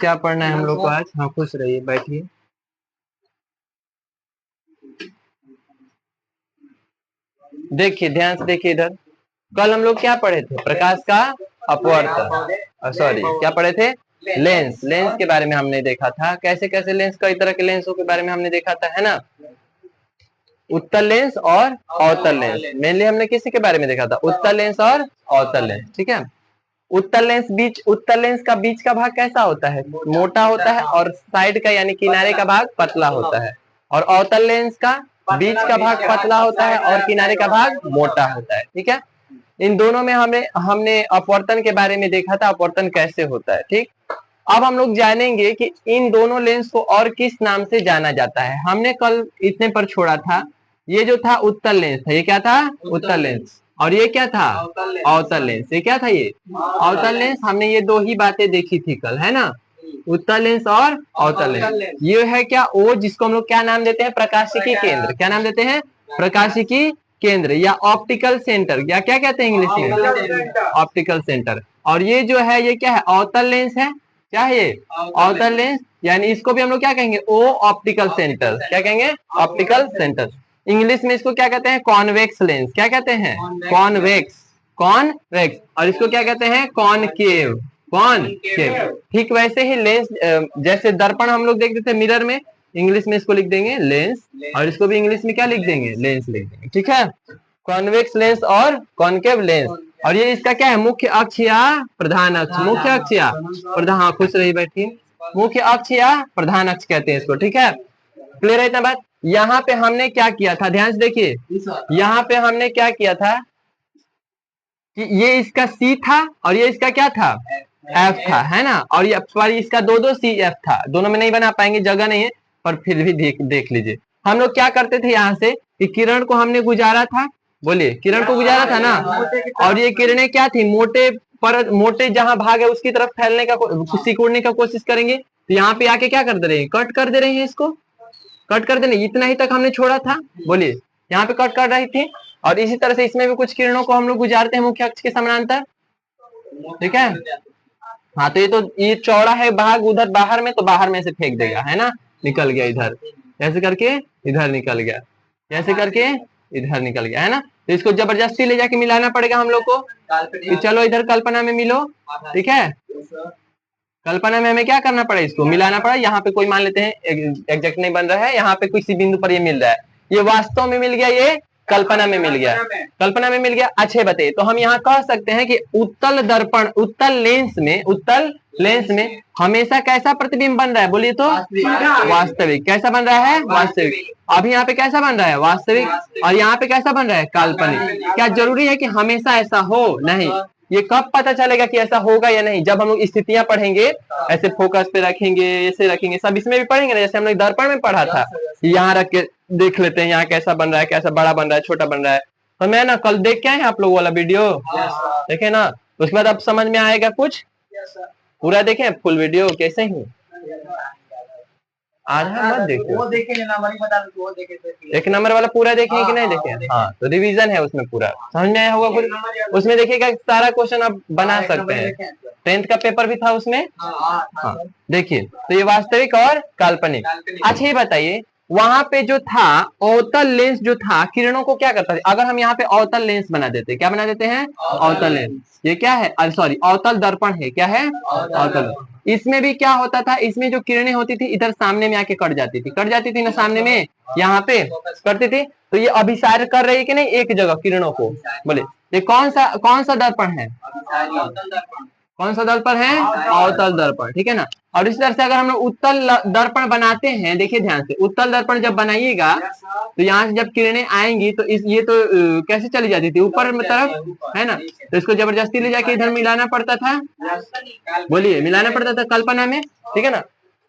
क्या पढ़ना है हम लोग को आज? हाँ खुश रहिए, बैठिए। देखिए ध्यान से देखिए इधर। कल हम लोग क्या पढ़े थे? प्रकाश का अपवर्तन, सॉरी क्या पढ़े थे? लेंस। लेंस के बारे में हमने देखा था, कैसे कैसे लेंस, कई तरह के लेंसों के बारे में हमने देखा था, है ना। उत्तल लेंस और अवतल लेंस, मेनली हमने किसी के बारे में देखा था? उत्तल लेंस और अवतल लेंस, ठीक है। उत्तल लेंस का बीच का भाग कैसा होता है? मोटा होता है, और साइड का यानी किनारे का भाग पतला होता है। और अवतल लेंस का बीच का भाग पतला होता है और किनारे का भाग मोटा होता है, ठीक है। इन दोनों में हमने अपवर्तन के बारे में देखा था, अपवर्तन कैसे होता है, ठीक। अब हम लोग जानेंगे कि इन दोनों लेंस को और किस नाम से जाना जाता है। हमने कल इतने पर छोड़ा था, ये जो था उत्तल लेंस था, ये क्या था? उत्तल लेंस। और ये क्या था? अवतल लेंस। ये क्या था? ये अवतल लेंस। हमने ये दो ही बातें देखी थी कल, है ना, उत्तल लेंस और अवतल लेंस। ये है क्या? ओ जिसको हम लोग क्या नाम देते हैं? प्रकाशिकी केंद्र। क्या नाम देते हैं? प्रकाशिकी केंद्र या ऑप्टिकल सेंटर, या क्या कहते हैं इंग्लिश में? Optical centre. और ये जो है ये क्या है? अवतल लेंस है। क्या है ये? अवतल लेंस। यानी इसको भी हम लोग क्या कहेंगे? ओ ऑप्टिकल सेंटर। क्या कहेंगे? Optical centre. इंग्लिश में इसको क्या कहते हैं? Convex lens. क्या कहते हैं? कॉन्वेक्स। कॉन्वेक्स। और इसको क्या कहते हैं? कॉनकेव। कॉनकेव। ठीक वैसे ही लेंस, जैसे दर्पण हम लोग देखते थे मिरर में, इंग्लिश में इसको लिख देंगे लेंस, और इसको भी इंग्लिश में क्या लिख देंगे? लेंस लिख देंगे, ठीक है। कॉन्वेक्स लेंस और कॉनकेव लेंस। और ये इसका क्या है? मुख्य अक्ष या प्रधान अक्ष। मुख्य अक्ष या प्रधान, हाँ खुश रही बैठिए। मुख्य अक्ष या प्रधान अक्ष कहते हैं इसको, ठीक है। क्लियर है इतना बात? यहाँ पे हमने क्या किया था, ध्यान से देखिए। यहाँ पे हमने क्या किया था कि ये इसका सी था और ये इसका क्या था? एफ था, है ना। और ये सॉरी इसका दो सी एफ था, दोनों में नहीं बना पाएंगे, जगह नहीं है, पर फिर भी देख लीजिए। हम लोग क्या करते थे यहाँ से कि किरण को हमने गुजारा था, बोलिए किरण को गुजारा था ना। और ये किरणें क्या थी? मोटे जहां भाग है उसकी तरफ फैलने का, सिकुड़ने का कोशिश करेंगे। तो यहाँ पे आके क्या कर दे रहे हैं? कट कर दे रहे हैं, इसको कट कर देने। इतना ही तक हमने छोड़ा था, बोलिए यहाँ पे कट कर रही थी। और इसी तरह से इसमें भी कुछ किरणों को हम लोग गुजारते हैं मुख्य अक्ष के समानांतर, ठीक है। हाँ तो ये चौड़ा है भाग उधर बाहर में, तो बाहर में से फेंक देगा, है ना, निकल गया इधर, ऐसे करके इधर निकल गया, ऐसे करके इधर निकल गया, है ना। तो इसको जबरदस्ती ले जाके मिलाना पड़ेगा हम लोग को कि चलो इधर कल्पना में मिलो, ठीक है। कल्पना में हमें क्या करना पड़ा? इसको मिलाना पड़ा। यहाँ पे कोई मान लेते हैं एग्जैक्ट नहीं बन रहा है, यहाँ पे किसी बिंदु पर ये मिल रहा है, ये वास्तव में मिल गया, ये कल्पना में मिल गया, कल्पना में मिल गया। अच्छे बताइए, तो हम यहाँ कह सकते हैं कि उत्तल दर्पण, उत्तल लेंस में हमेशा कैसा प्रतिबिंब बन रहा है? बोलिए तो वास्तविक। कैसा बन रहा है? वास्तविक। अभी यहाँ पे कैसा बन रहा है? वास्तविक। और यहाँ पे कैसा बन रहा है? काल्पनिक। क्या जरूरी है कि हमेशा ऐसा हो? नहीं। ये कब पता चलेगा कि ऐसा होगा या नहीं? जब हम लोग स्थितियां पढ़ेंगे, ऐसे फोकस पे रखेंगे, ऐसे रखेंगे, सब इसमें भी पढ़ेंगे ना। जैसे हम लोग दर्पण में पढ़ा था, यहाँ रख के देख लेते हैं यहाँ कैसा बन रहा है, कैसा बड़ा बन रहा है, छोटा बन रहा है। तो मैं ना कल देख के आए आप लोग वाला वीडियो, देखे ना, उसके बाद अब समझ में आएगा कुछ। पूरा देखें फुल वीडियो कैसे ही? आधा मत देखिए, वो देखे एक नंबर वाला पूरा देखें कि नहीं देखें? हाँ तो रिवीजन है उसमें, पूरा समझ में आया होगा कुछ। उसमें देखिएगा सारा क्वेश्चन आप बना सकते हैं, 10th का पेपर भी था उसमें। हाँ देखिए, तो ये वास्तविक और काल्पनिक। अच्छा ये बताइए, वहां पे जो था अवतल लेंस जो था, किरणों को क्या करता है? अगर हम यहाँ पे अवतल लेंस बना देते, क्या बना देते हैं? अवतल लेंस। ये क्या है? सॉरी अवतल दर्पण है। क्या है? अवतल। इसमें भी क्या होता था? इसमें जो किरणें होती थी इधर सामने में आके कट जाती थी ना सामने में, यहाँ पे करती थी। तो ये अभिसार कर रही है कि नहीं एक जगह किरणों को? बोले ये कौन सा दर्पण है? कौन सा दर्पण है? अवतल दर्पण, ठीक है ना। और इस तरह से अगर हम लोग उत्तल दर्पण बनाते हैं, देखिए ध्यान से, उत्तल दर्पण जब बनाइएगा तो यहाँ से जब किरणें आएंगी तो ये तो कैसे चली जाती थी? ऊपर में तरफ, है ना। तो इसको जबरदस्ती ले जाके इधर मिलाना पड़ता था, बोलिए मिलाना पड़ता था कल्पना में, ठीक है ना।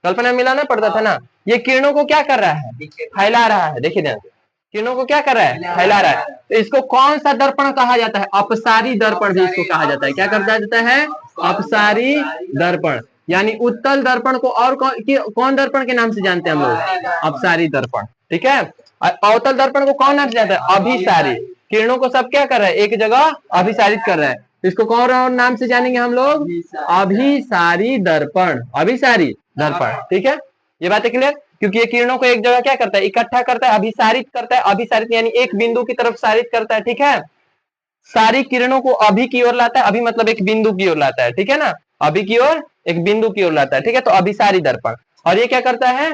कल्पना में मिलाना पड़ता था ना। ये किरणों को क्या कर रहा है? फैला रहा है। देखिए ध्यान से, किरणों को क्या कर रहा है? फैला रहा है। तो इसको कौन सा दर्पण कहा जाता है? अपसारी दर्पण भी इसको कहा जाता है। क्या कहा जाता है? अपसारी दर्पण। यानी उत्तल दर्पण को और कौन दर्पण के नाम से जानते हैं हम लोग? अपसारी दर्पण, ठीक है। अवतल दर्पण को कौन नाम से जानता है? अभिसारी। किरणों को सब क्या कर रहा है? एक जगह अभिसारित कर रहा है। इसको कौन और नाम से जानेंगे हम लोग? अभिसारी दर्पण, अभिसारी दर्पण। ठीक है, ये बातें क्लियर? क्योंकि ये किरणों को एक जगह क्या करता है? इकट्ठा करता है, अभिसारित करता है। अभिसारित यानी एक बिंदु की तरफ सारित करता है। ठीक है, सारी किरणों को अभी की ओर लाता है। अभी मतलब एक बिंदु की ओर लाता है। ठीक है ना, अभी की ओर एक बिंदु की ओर लाता है। ठीक है, तो अभिसारी दर्पण। और ये क्या करता है?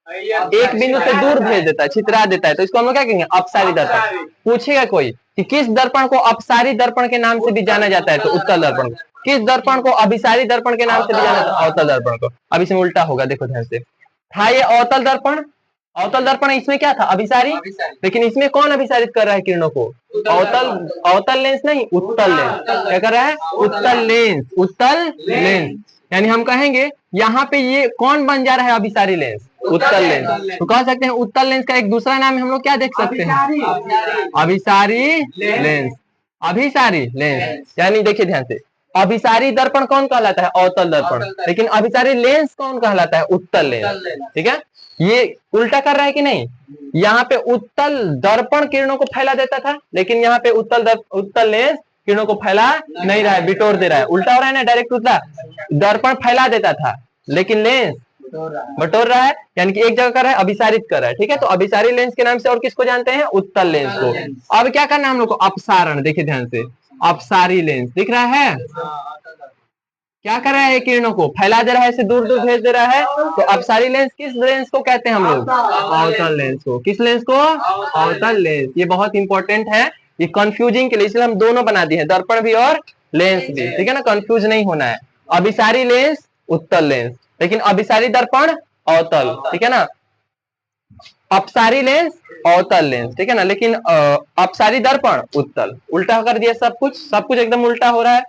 एक बिंदु से दूर भेज देता है, छितरा देता है। तो इसको हम लोग क्या कहेंगे? अपसारी दर्पण। पूछेगा कोई कि किस दर्पण को अपसारी दर्पण के नाम से भी जाना जाता है, तो उत्तल दर्पण को। किस दर्पण को अभिसारी दर्पण के नाम से भी जाना जाता है? अवतल दर्पण को। अब इसमें उल्टा होगा, देखो ध्यान से। था ये अवतल दर्पण, अवतल दर्पण इसमें क्या था? अभिसारी। लेकिन इसमें कौन अभिसारित कर रहा है किरणों को? अवतल, अवतल लेंस नहीं, उत्तल लेंस। क्या कर रहा है? उत्तल लेंस, उत्तल लेंस। यानी हम कहेंगे यहाँ पे ये कौन बन जा रहा है? अभिसारी लेंस, उत्तल लेंस। तो कह सकते हैं उत्तल लेंस का एक दूसरा नाम हम लोग क्या देख सकते हैं? अभिसारी लेंस, अभिसारी लेंस। यानी देखिए ध्यान से, अभिसारी दर्पण कौन कहलाता है? अवतल दर्पण। लेकिन अभिसारी लेंस कौन कहलाता है? उत्तल लेंस। ठीक है, ये उल्टा कर रहा है कि नहीं? यहाँ पे उत्तल दर्पण किरणों को फैला देता था, लेकिन यहाँ पे उत्तल लेंस किरणों को फैला नहीं रहा है, बिटोर दे रहा है। उल्टा हो रहा है ना, डायरेक्ट उल्टा। दर्पण फैला देता था, लेकिन लेंस बटोर रहा है, यानी कि एक जगह कर रहा है, अभिसारित कर रहा है। ठीक है, तो अभिसारी लेंस के नाम से और किसको जानते हैं? उत्तल लेंस को। अब क्या करना है हम लोग को? अपसारण। देखिए ध्यान से, अपसारी लेंस दिख रहा है, क्या कर रहा है? किरणों को फैला दे रहा है, इसे दूर दूर भेज दे रहा है। तो अपसारी लेंस किस लेंस को कहते हैं हम लोग? अवतल लेंस को। किस लेंस को? अवतल लेंस। ये बहुत इंपॉर्टेंट है, ये कंफ्यूजिंग के लिए, इसलिए हम दोनों बना दिए हैं, दर्पण भी और लेंस भी। ठीक है ना, कंफ्यूज नहीं होना है। अभिसारी लेंस उत्तल लेंस, लेकिन अभिसारी दर्पण अवतल। ठीक है ना, अपसारी लेंस अवतल लेंस। ठीक है ना, लेकिन अपसारी दर्पण उत्तल। उल्टा कर दिया सब कुछ, सब कुछ एकदम उल्टा हो रहा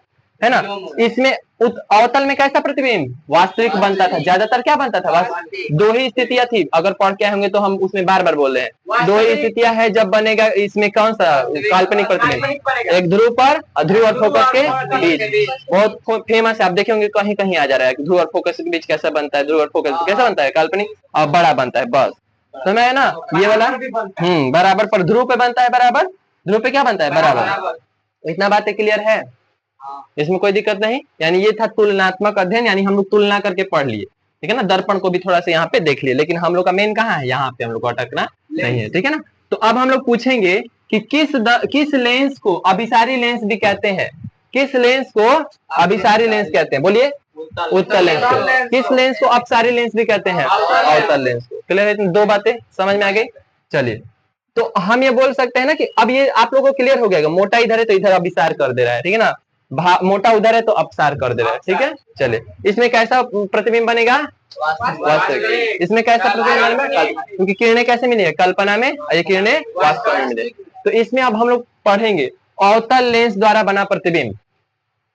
है ना। इसमें अवतल में कैसा प्रतिबिंब? वास्तविक बनता था, ज्यादातर क्या बनता था? दो ही स्थितियां थी, अगर पढ़ के होंगे तो हम उसमें बार बार बोल रहे हैं। दो ही स्थितियां है जब बनेगा इसमें कौन सा काल्पनिक प्रतिबिंब? एक ध्रुव पर, ध्रुव और फोकस के बीच। बहुत फेमस है, आप देखे होंगे कहीं कहीं आ जा रहा है। ध्रुव और फोकस के बीच कैसा बनता है? ध्रुव और फोकस कैसा बनता है? काल्पनिक और बड़ा बनता है, बस समय है ना ये वाला। बराबर पर ध्रुव पे बनता है, बराबर ध्रुव पे क्या बनता है? बराबर। इतना बातें क्लियर है, इसमें कोई दिक्कत नहीं। यानी ये था तुलनात्मक अध्ययन, यानी हम लोग तुलना करके पढ़ लिए। ठीक है ना, दर्पण को भी थोड़ा सा यहाँ पे देख लिए, लेकिन हम लोग का मेन कहाँ है? यहाँ पे हम लोग को अटकना नहीं है। ठीक है ना, तो अब हम लोग पूछेंगे कि किस लेंस को अभिसारी लेंस भी कहते हैं? किस लेंस को अभिसारी लेंस कहते हैं? बोलिए। उत्तल लेंस को। किस लेंस को अपसारी लेंस भी कहते हैं? अवतल लेंस को। क्लियर है? दो बातें समझ में आ गई। चलिए, तो हम ये बोल सकते हैं ना कि अब ये आप लोगों को क्लियर हो गया, मोटा इधर है तो इधर अभिसार कर दे रहा है। ठीक है ना, मोटा उधर है तो अपसार कर दे रहा है। ठीक है, चलिए, इसमें कैसा प्रतिबिंब बनेगा? वास्तविक। इसमें कैसा प्रतिबिंब बनेगा? क्योंकि किरणें कैसे मिलेंगे? कल्पना में, और ये किरणें वास्तव में मिलेंगी। तो इसमें अब हम लोग पढ़ेंगे अवतल लेंस द्वारा बना प्रतिबिंब।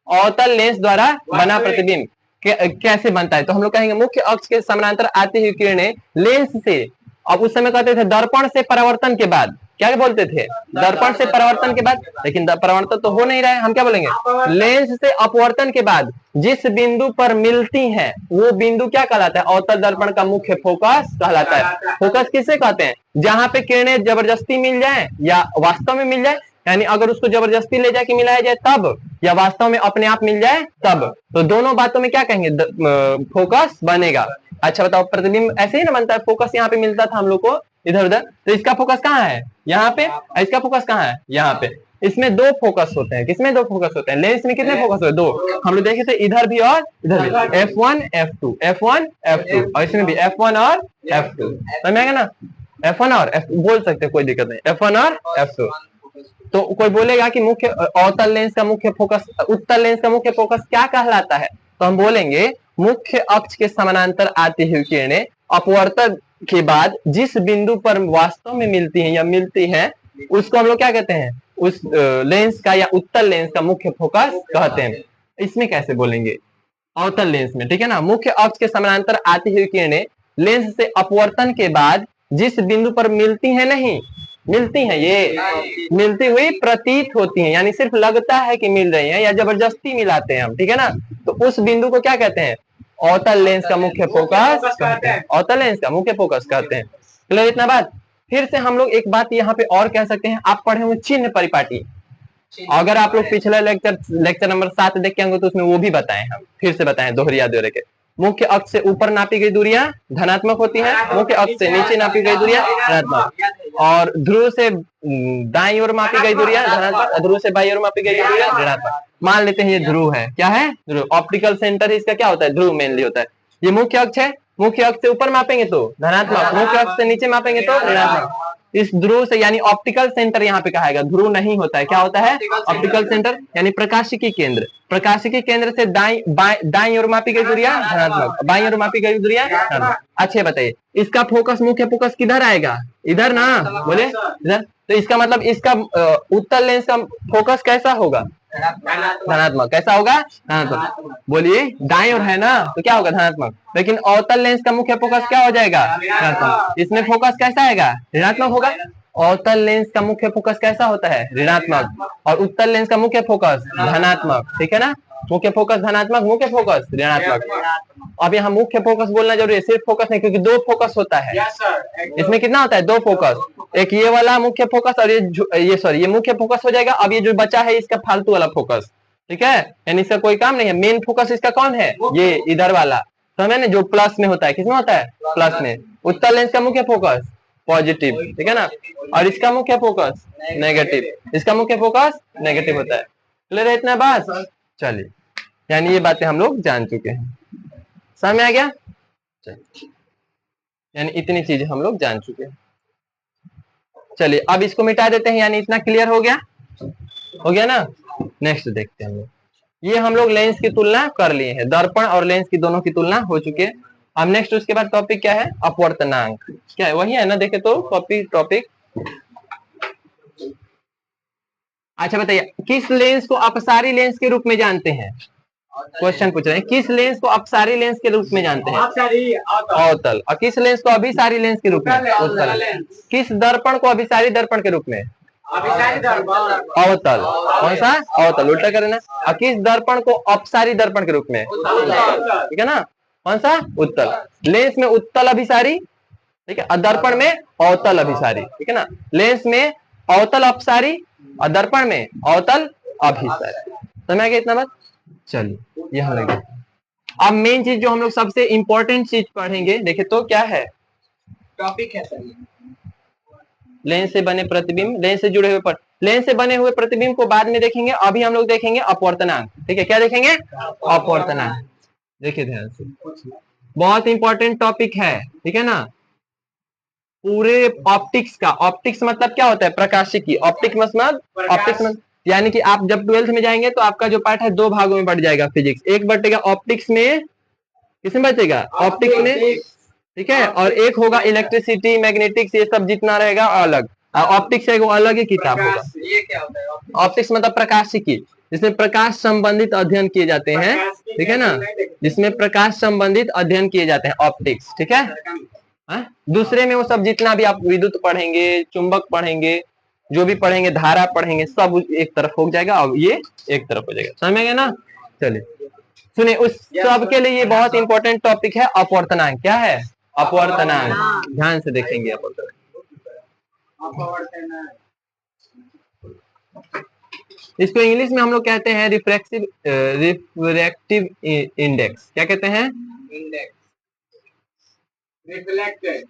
अवतल लेंस द्वारा बना प्रतिबिंब कैसे बनता है? तो हम लोग कहेंगे मुख्य अक्ष के समानांतर आती हुई किरणें लेंस से, अब उस समय कहते थे दर्पण से परावर्तन के बाद, क्या बोलते थे? दर्पण से परावर्तन के बाद, लेकिन परावर्तन तो हो नहीं रहा है, हम क्या बोलेंगे? लेंस से अपवर्तन के बाद जिस बिंदु पर मिलती हैं वो बिंदु क्या कहलाता है? अवतल दर्पण का मुख्य फोकस कहलाता है। फोकस किसे कहते हैं? जहां पे किरणें जबरदस्ती मिल जाए या वास्तव में मिल जाए, यानी अगर उसको जबरदस्ती ले जाके मिलाया जाए तब, या वास्तव में अपने आप मिल जाए तब, तो दोनों बातों में क्या कहेंगे? फोकस बनेगा। अच्छा बताओ, प्रतिबिंब ऐसे ही ना बनता है, फोकस यहाँ पे मिलता था हम लोग को इधर उधर, तो इसका फोकस कहाँ है? यहाँ पे। इसका फोकस कहाँ है? यहाँ पे। इसमें दो फोकस होते हैं। किसमें दो फोकस होते हैं? लेंस में कितने फोकस होते हैं? दो। हम लोग देखे थे इधर भी और इधर भी, F1 F2, F1 F2, और इसमें भी F1 और F2। समझ में आएगा ना? F1 और F2 बोल सकते हैं, कोई दिक्कत नहीं, F1 और F2। तो कोई बोलेगा कि मुख्य अवतल लेंस का मुख्य फोकस, उत्तल लेंस का मुख्य फोकस क्या कहलाता है? तो हम बोलेंगे मुख्य अक्ष के समानांतर आती हुई किरणें अपवर्तन के बाद जिस बिंदु पर वास्तव में मिलती हैं या मिलती हैं, उसको हम लोग क्या कहते हैं? उस लेंस का या उत्तल लेंस का मुख्य फोकस कहते हैं। इसमें कैसे बोलेंगे? अवतल लेंस में। ठीक है ना, मुख्य अक्ष के समानांतर आती हुई किरणें लेंस से अपवर्तन के बाद जिस बिंदु पर मिलती हैं, नहीं मिलती हैं, ये मिलती हुई प्रतीत होती हैं, यानी सिर्फ लगता है कि मिल रही हैं या जबरदस्ती मिलाते हैं हम। ठीक है ना, तो उस बिंदु को क्या कहते हैं? अवतल लेंस का मुख्य फोकस कहते हैं। अवतल लेंस का मुख्य फोकस कहते हैं। क्लियर इतना बात? फिर से हम लोग एक बात यहाँ पे और कह सकते हैं, आप पढ़े होंगे चिन्ह परिपाटी। अगर आप लोग पिछला लेक्चर नंबर 7 देख के होंगे तो उसमें वो भी बताएं, हम फिर से बताएं दोहरिया दोहरे के। मुख्य अक्ष से ऊपर नापी गई दूरियां धनात्मक होती हैं, मुख्य अक्ष से नीचे नापी गई दूरियां ऋणात्मक, और ध्रुव से दाईं ओर मापी गई दूरियां धनात्मक, ध्रुव से बाईं ओर मापी गई दूरियां ऋणात्मक। मान लेते हैं ये ध्रुव है, क्या है ध्रुव, ऑप्टिकल सेंटर इसका क्या होता है, ध्रुव मेनली होता है। ये मुख्य अक्ष है, मुख्य अक्ष से ऊपर मापेंगे तो धनात्मक, मुख्य अक्ष से नीचे मापेंगे तो ऋणात्मक। इस ध्रुव से यानी ऑप्टिकल सेंटर यहाँ पे कहा है, ध्रुव नहीं होता है, क्या होता है ऑप्टिकल सेंटर यानी प्रकाशिकी केंद्र। प्रकाशिकी केंद्र से दाईं ओर मापी गई दूरियां धनात्मक, बाईं ओर मापी गई दूरियां ऋणात्मक। अच्छे बताइए इसका फोकस, मुख्य फोकस किधर आएगा, इधर ना, बोले इधर। तो इसका मतलब इसका उत्तल लेंस का फोकस कैसा होगा, धनात्मक। कैसा होगा, धनात्मक। बोलिए दाईं ओर है ना तो क्या होगा, धनात्मक। लेकिन अवतल लेंस का मुख्य फोकस क्या हो जाएगा, ऋणात्मक। इसमें फोकस कैसा आएगा, ऋणात्मक होगा। अवतल लेंस का मुख्य फोकस कैसा होता है, ऋणात्मक, और उत्तल लेंस का मुख्य फोकस धनात्मक, ठीक है ना। मुख्य फोकस धनात्मक, मुख्य फोकस ऋणात्मक। अब यहाँ मुख्य फोकस बोलना जरूरी है, सिर्फ फोकस नहीं, क्योंकि दो फोकस होता है इसमें। कितना होता है, दो फोकस, एक ये वाला मुख्य फोकस और ये सॉरी ये मुख्य फोकस हो जाएगा। अब ये जो बचा है इसका फालतू वाला फोकस, ठीक है, यानी इसका कोई काम नहीं है। मेन फोकस इसका कौन है, ये इधर वाला, समझे ना, जो प्लस में होता है। किसमें होता है, प्लस में। उत्तल लेंस का मुख्य फोकस पॉजिटिव, ठीक है ना, और इसका मुख्य फोकस नेगेटिव, इसका मुख्य फोकस नेगेटिव होता है। क्लियर है इतना बात, चलिए, यानी ये बातें हम लोग जान चुके हैं, समझ में आ गया। यानी इतनी चीजें हम लोग जान चुके हैं। चलिए अब इसको मिटा देते हैं, यानी इतना क्लियर हो गया ना। नेक्स्ट देखते हैं हम लोग, ये हम लोग लेंस की तुलना कर लिए हैं, दर्पण और लेंस की दोनों की तुलना हो चुकी है। अब नेक्स्ट उसके बाद टॉपिक क्या है, अपवर्तनांक। क्या है, वही है ना, देखे तो टॉपिक। अच्छा बताइए, किस लेंस को अपसारी लेंस के रूप में जानते हैं, क्वेश्चन पूछ रहे हैं, किस लेंस को अपसारी लेंस के रूप में जानते हैं, अवतल। और किस लेंस को अभिसारी लेंस के रूप में, उत्तल। किस दर्पण को अभिसारी दर्पण के रूप में, अवतल। कौन सा, अवतल, उल्टा करना। और किस दर्पण को अपसारी दर्पण के रूप में, ठीक है ना, कौन सा, उत्तल। लेंस में उत्तल अभिसारी, ठीक है, दर्पण में अवतल अभिसारी, ठीक है ना। लेंस में अवतल अपसारी और दर्पण में अवतल अभिसारी। समझ आ गया इतना बात। चलिए ये हम लोग अब मेन चीज जो हम लोग सबसे इंपॉर्टेंट चीज पढ़ेंगे, देखे तो क्या है, टॉपिक है सर, लेंस से बने प्रतिबिंब, लेंस से जुड़े हुए लेंस से बने हुए प्रतिबिंब को बाद में देखेंगे। अभी हम लोग देखेंगे अपवर्तनांक, ठीक है, क्या देखेंगे, अपवर्तनांक। देखिए ध्यान से, बहुत इंपॉर्टेंट टॉपिक है, ठीक है ना। पूरे ऑप्टिक्स का, ऑप्टिक्स मतलब क्या होता है, प्रकाशिकी। ऑप्टिक्स मतलब यानी कि आप जब 12th में जाएंगे तो आपका जो पार्ट है दो भागों में बढ़ जाएगा फिजिक्स। एक बटेगा ऑप्टिक्स में, किसमें बचेगा, ऑप्टिक्स में, ठीक है, और एक होगा इलेक्ट्रिसिटी, मैग्नेटिक्स, ये सब जितना रहेगा अलग। ऑप्टिक्स है वो अलग ही किताब होगा। ये क्या होता है, ऑप्टिक्स मतलब प्रकाशिकी, जिसमें प्रकाश संबंधित अध्ययन किए जाते हैं, ठीक है ना, जिसमें प्रकाश संबंधित अध्ययन किए जाते हैं, ऑप्टिक्स, ठीक है। दूसरे में वो सब जितना भी आप विद्युत पढ़ेंगे, चुंबक पढ़ेंगे, जो भी पढ़ेंगे, धारा पढ़ेंगे, सब एक तरफ हो जाएगा और ये एक तरफ हो जाएगा, समझ में ना। चलिए सुनिए, उस सब के लिए ये बहुत इंपॉर्टेंट टॉपिक है अपवर्तनांक। क्या है, अपवर्तनांक, ध्यान से देखेंगे अपवर्तनांक। इसको इंग्लिश में हम लोग कहते हैं रिफ्रैक्टिव इंडेक्स। क्या कहते हैं, इंडेक्स, रिफ्लेक्टेड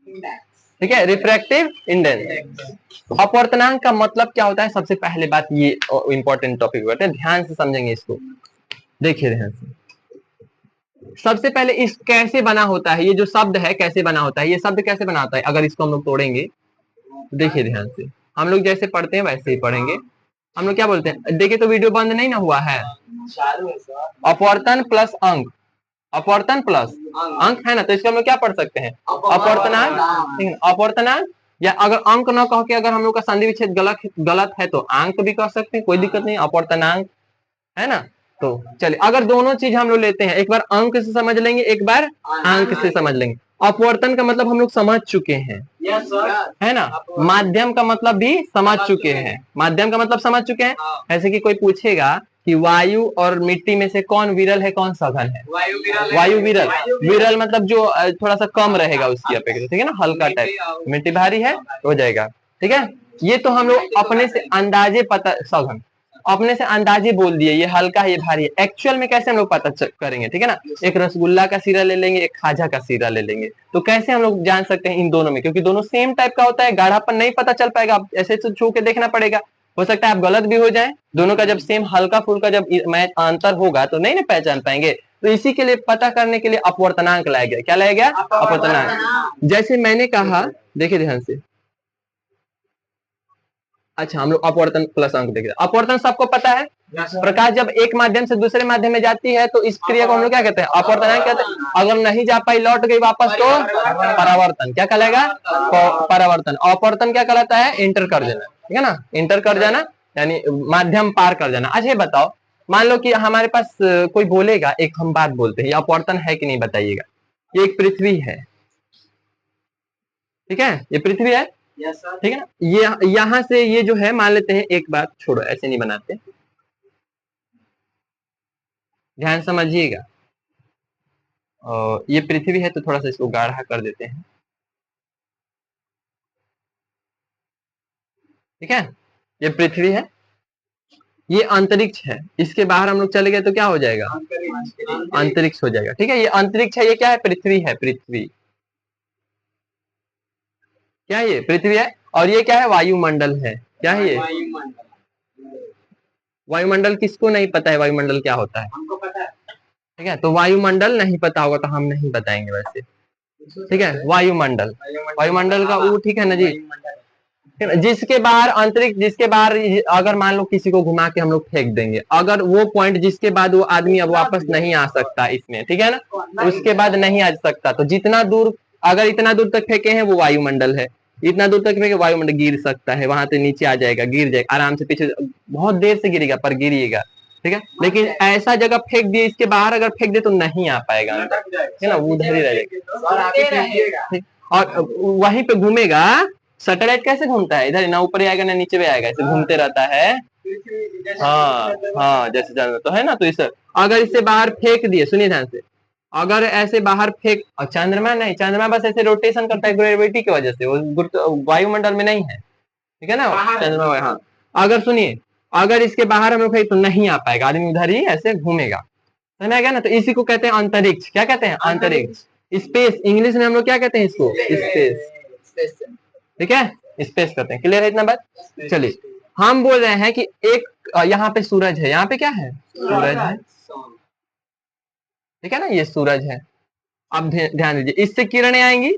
इंडेक्स, ठीक है, रिफ्रैक्टिव इंडेक्स। अपवर्तनांक का मतलब क्या होता है, सबसे पहले बात ये इंपॉर्टेंट टॉपिक होता है, ध्यान से समझेंगे इसको। देखिए ध्यान से, सबसे पहले इस कैसे बना होता है, ये जो शब्द है कैसे बना होता है, ये शब्द कैसे बना होता है, अगर इसको हम लोग तोड़ेंगे, देखिए ध्यान से, हम लोग जैसे पढ़ते हैं वैसे ही पढ़ेंगे। हम लोग क्या बोलते हैं, देखिए तो वीडियो बंद नहीं ना हुआ है। अपवर्तन प्लस अंक, अपवर्तन प्लस अंक है ना, तो इसको हम लोग क्या पढ़ सकते हैं, अपवर्तनांक। अपवर्तनांक, या अगर अंक न कह के अगर हम लोग का संधि विच्छेद गलत है तो अंक भी कह सकते हैं, कोई दिक्कत नहीं, अपवर्तनांक है ना। तो चलिए, अगर दोनों चीज हम लोग लेते हैं, एक बार अंक से समझ लेंगे, एक बार अंक से समझ लेंगे। अपवर्तन का मतलब हम लोग समझ चुके हैं, है ना। माध्यम का मतलब भी समझ चुके हैं, माध्यम का मतलब समझ चुके हैं। ऐसे कि कोई पूछेगा कि वायु और मिट्टी में से कौन विरल है, कौन सघन है? वायु विरल है। वायु विरल। विरल मतलब जो थोड़ा सा कम रहेगा उसकी अपेक्षा, ठीक है ना, हल्का टाइप। मिट्टी भारी है हो जाएगा, ठीक है। ये तो हम लोग अपने से अंदाजे पता, सघन अपने से अंदाजे बोल दिए, ये हल्का है ये भारी है। एक्चुअल में कैसे हम लोग पता करेंगे, ठीक है ना? एक रसगुल्ला का सीरा ले लेंगे, एक खाजा का सीरा ले लेंगे, तो कैसे हम लोग जान सकते हैं इन दोनों में? क्योंकि दोनों सेम टाइप का होता है, गाढ़ापन नहीं पता चल पाएगा, आप ऐसे तो छू के देखना पड़ेगा। हो सकता है आप गलत भी हो जाए, दोनों का जब सेम हल्का फुल्का जब मैच अंतर होगा तो नहीं ना पहचान पाएंगे। तो इसी के लिए पता करने के लिए अपवर्तनांक लाया गया। क्या लाया गया? अपवर्तनांक। जैसे मैंने कहा, देखिए ध्यान से, अच्छा हम लोग अपवर्तन प्लस अंक देख रहे हैं। अपवर्तन सबको पता है, प्रकाश जब एक माध्यम से दूसरे माध्यम में जाती है तो इस क्रिया को हम लोग क्या कहते हैं? अपवर्तनांक कहते हैं। अगर नहीं जा पाई, लौट गई वापस, तो परावर्तन। क्या कहलाएगा? परावर्तन। अपवर्तन क्या कहलाता है? इंटर कर देना, ठीक है ना, इंटर कर जाना, यानी माध्यम पार कर जाना। अच्छा ये बताओ, मान लो कि हमारे पास कोई बोलेगा, एक हम बात बोलते हैं, ये अपवर्तन है कि नहीं बताइएगा। ये एक पृथ्वी है, ठीक है, ये पृथ्वी है, ठीक है ना। ये यहां से ये जो है, मान लेते हैं, एक बात छोड़ो, ऐसे नहीं बनाते, ध्यान समझिएगा। और ये पृथ्वी है तो थोड़ा सा इसको गाढ़ा कर देते हैं, ठीक है। ये पृथ्वी है, ये अंतरिक्ष है, इसके बाहर हम लोग चले गए तो क्या हो जाएगा? अंतरिक्ष हो जाएगा, ठीक है। ये अंतरिक्ष है, ये क्या है? पृथ्वी है, पृथ्वी क्या है? ये पृथ्वी है। और ये क्या है? वायुमंडल है। क्या है ये? वायुमंडल किसको नहीं पता है वायुमंडल क्या होता है? हमको पता है। ठीक है, तो वायुमंडल नहीं पता होगा तो हम नहीं बताएंगे वैसे, ठीक है। वायुमंडल, वायुमंडल का वो, ठीक है ना जी, ठीक है ना? जिसके बाहर अंतरिक्ष, जिसके बाहर अगर मान लो किसी को घुमा के हम लोग फेंक देंगे, अगर वो पॉइंट जिसके बाद वो आदमी अब वापस नहीं आ सकता इसमें, ठीक है ना, उसके बाद नहीं आ सकता, तो जितना दूर, अगर इतना दूर तक फेंके हैं वो वायुमंडल है। इतना दूर तक फेंके, वायुमंडल गिर सकता है, वहां से नीचे आ जाएगा, गिर जाएगा आराम से, पीछे बहुत देर से गिरेगा पर गिरिएगा, ठीक है। लेकिन ऐसा जगह फेंक दिए, इसके बाहर अगर फेंक दे तो नहीं आ पाएगा अंदर, ठीक है ना, वो उधर ही रह जाएगा, ठीक। और वहीं पे घूमेगा। सैटेलाइट कैसे घूमता है? इधर ना ऊपर आएगा ना नीचे भी आएगा, ऐसे घूमते रहता है। हाँ हाँ, जैसे चंद्रमा तो है ना, तो इस, अगर इससे बाहर फेंक दिए, सुनिए ध्यान से, अगर ऐसे बाहर फेंक, और चंद्रमा नहीं, चंद्रमा बस ऐसे रोटेशन करता है ग्रेविटी की वजह से, वो वायुमंडल में नहीं है, ठीक है ना चंद्रमा। हाँ, अगर सुनिए, अगर इसके बाहर हम लोग फेंक तो नहीं आ पाएगा, आदमी उधर ही ऐसे घूमेगा, समझ आ गया ना। तो इसी को कहते हैं अंतरिक्ष। क्या कहते हैं? अंतरिक्ष, स्पेस। इंग्लिश में हम लोग क्या कहते हैं इसको? स्पेस, ठीक है, स्पेस कहते हैं। क्लियर है इतना बात? चलिए, हम बोल रहे हैं कि एक यहाँ पे सूरज है, यहाँ पे क्या है? सूरज है, ठीक है ना, ये सूरज है। अब ध्यान दीजिए, इससे किरणें आएंगी,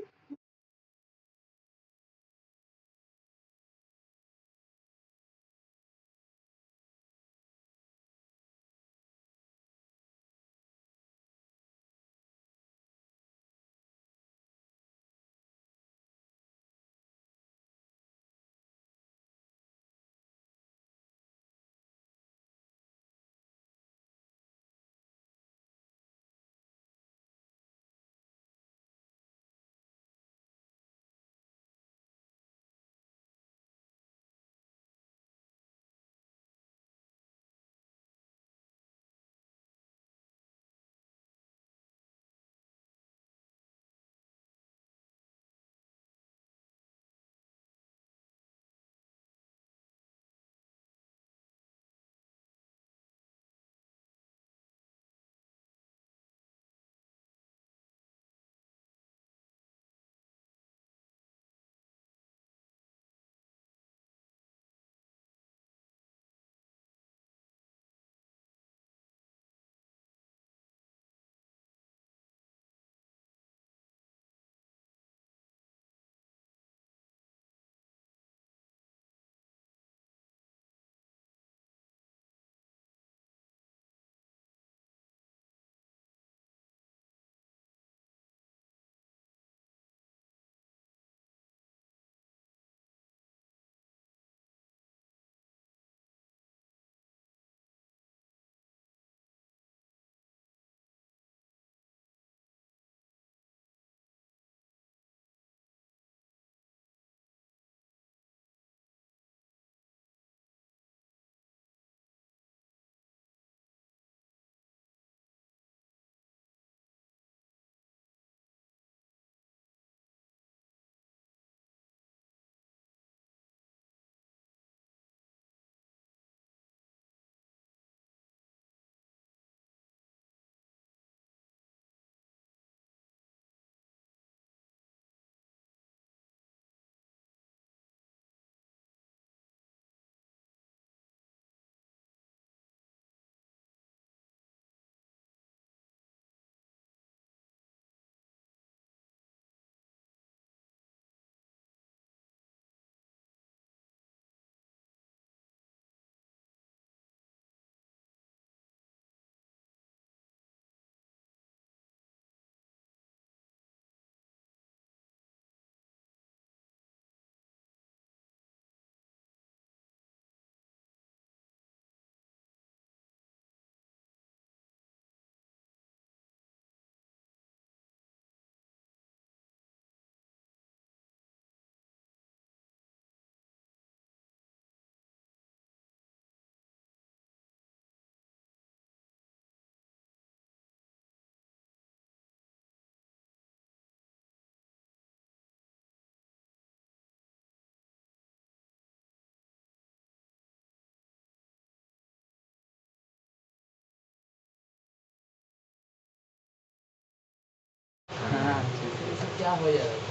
क्या हो जाएगा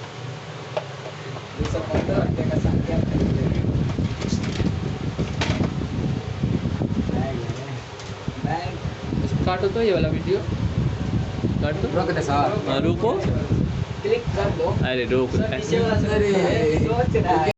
215 घंटे का संख्या काटो तो ये वाला वीडियो काट दो रोक दे सर हाँ, रुको क्लिक कर दो अरे रोक सोच रहा है